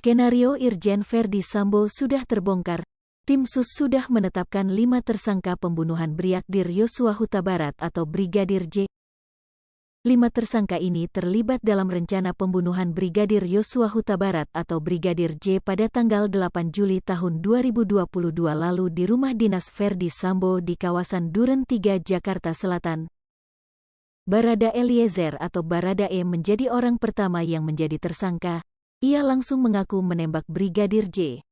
Skenario Irjen Verdi Sambo sudah terbongkar. Tim SUS sudah menetapkan 5 tersangka pembunuhan Brigadir Yosua Huta Barat atau Brigadir J. 5 tersangka ini terlibat dalam rencana pembunuhan Brigadir Yosua Huta Barat atau Brigadir J pada tanggal 8 Juli tahun 2022 lalu di rumah dinas Verdi Sambo di kawasan Duren 3, Jakarta Selatan. Barada Eliezer atau Baradae menjadi orang pertama yang menjadi tersangka. Ia langsung mengaku menembak Brigadir J.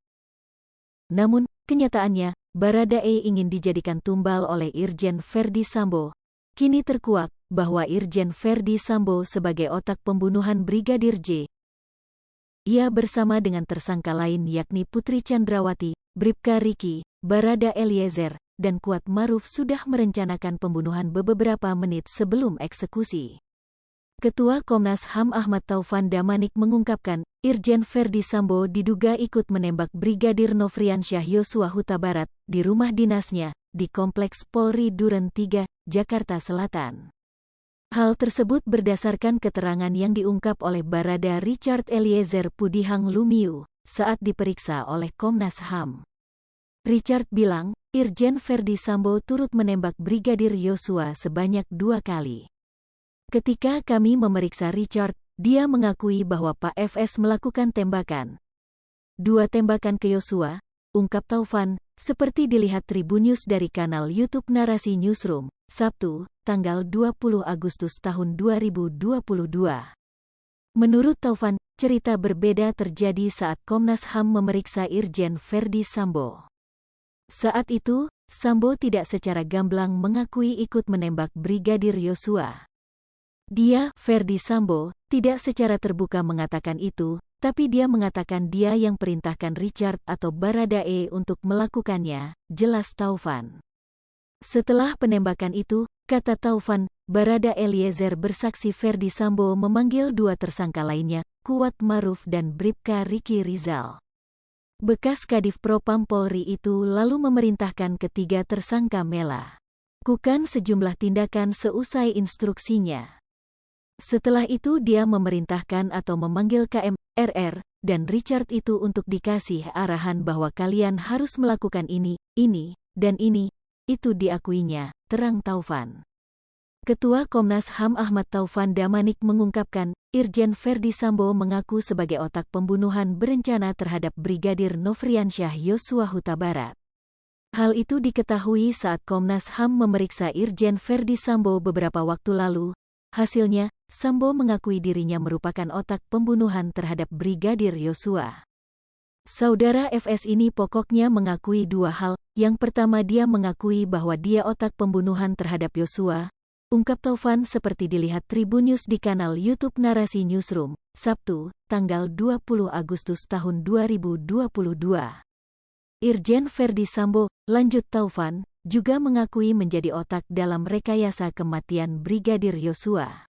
Namun, kenyataannya, Baradae ingin dijadikan tumbal oleh Irjen Verdi Sambo. Kini terkuak bahwa Irjen Verdi Sambo sebagai otak pembunuhan Brigadir J. Ia bersama dengan tersangka lain yakni Putri Chandrawati, Bribka Riki, Barada Eliezer, dan Kuat Maruf sudah merencanakan pembunuhan beberapa menit sebelum eksekusi. Ketua Komnas HAM Ahmad Taufan Damanik mengungkapkan, Irjen Verdi Sambo diduga ikut menembak Brigadir Nofriansyah Yosua Huta Barat di rumah dinasnya di Kompleks Polri Duren 3, Jakarta Selatan. Hal tersebut berdasarkan keterangan yang diungkap oleh Barada Richard Eliezer Pudihang Lumiu saat diperiksa oleh Komnas HAM. Richard bilang, Irjen Verdi Sambo turut menembak Brigadir Yosua sebanyak 2 kali. Ketika kami memeriksa Richard, dia mengakui bahwa Pak FS melakukan tembakan. 2 tembakan ke Yosua, ungkap Taufan, seperti dilihat Tribunnews dari kanal YouTube Narasi Newsroom, Sabtu, tanggal 20 Agustus tahun 2022. Menurut Taufan, cerita berbeda terjadi saat Komnas HAM memeriksa Irjen Verdi Sambo. Saat itu, Sambo tidak secara gamblang mengakui ikut menembak Brigadir Yosua. Dia, Verdi Sambo, tidak secara terbuka mengatakan itu, tapi dia mengatakan dia yang perintahkan Richard atau Baradae untuk melakukannya, jelas Taufan. Setelah penembakan itu, kata Taufan, Barada Eliezer bersaksi Verdi Sambo memanggil 2 tersangka lainnya, Kuat Maruf dan Bribka Riki Rizal. Bekas Kadif Propam Polri itu lalu memerintahkan ketiga tersangka melakukan sejumlah tindakan seusai instruksinya. Setelah itu dia memerintahkan atau memanggil KM, RR, dan Richard itu untuk dikasih arahan bahwa kalian harus melakukan ini, dan ini, itu diakuinya, terang Taufan. Ketua Komnas HAM Ahmad Taufan Damanik mengungkapkan, Irjen Verdi Sambo mengaku sebagai otak pembunuhan berencana terhadap Brigadir Nofriansyah Yosua Huta Barat. Hal itu diketahui saat Komnas HAM memeriksa Irjen Verdi Sambo beberapa waktu lalu. Hasilnya, Sambo mengakui dirinya merupakan otak pembunuhan terhadap Brigadir Yosua. Saudara FS ini pokoknya mengakui 2 hal. Yang pertama, dia mengakui bahwa dia otak pembunuhan terhadap Yosua, ungkap Taufan seperti dilihat Tribunnews di kanal YouTube Narasi Newsroom, Sabtu, tanggal 20 Agustus tahun 2022. Irjen Verdi Sambo, lanjut Taufan, juga mengakui menjadi otak dalam rekayasa kematian Brigadir Yosua.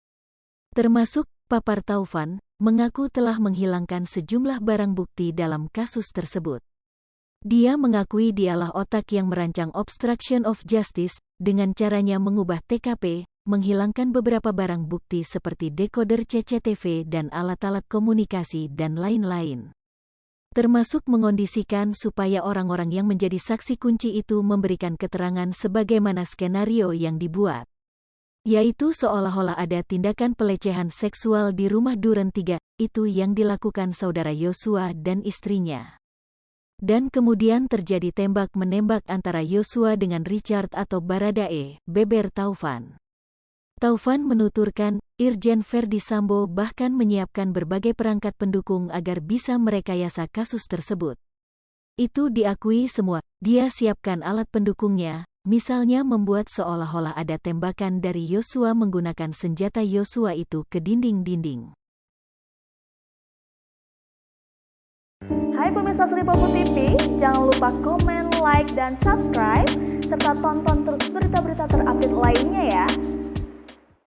Termasuk, papar Taufan, mengaku telah menghilangkan sejumlah barang bukti dalam kasus tersebut. Dia mengakui dialah otak yang merancang obstruction of justice, dengan caranya mengubah TKP, menghilangkan beberapa barang bukti seperti dekoder CCTV dan alat-alat komunikasi dan lain-lain. Termasuk mengondisikan supaya orang-orang yang menjadi saksi kunci itu memberikan keterangan sebagaimana skenario yang dibuat. Yaitu seolah-olah ada tindakan pelecehan seksual di rumah Duren 3, itu yang dilakukan saudara Yosua dan istrinya. Dan kemudian terjadi tembak-menembak antara Yosua dengan Richard atau Baradae, beber Taufan. Taufan menuturkan, Irjen Verdi Sambo bahkan menyiapkan berbagai perangkat pendukung agar bisa merekayasa kasus tersebut. Itu diakui semua, dia siapkan alat pendukungnya, misalnya membuat seolah-olah ada tembakan dari Yosua menggunakan senjata Yosua itu ke dinding-dinding. Hai pemirsa Sri Popo TV, jangan lupa komen, like, dan subscribe, serta tonton terus berita-berita terupdate lainnya ya.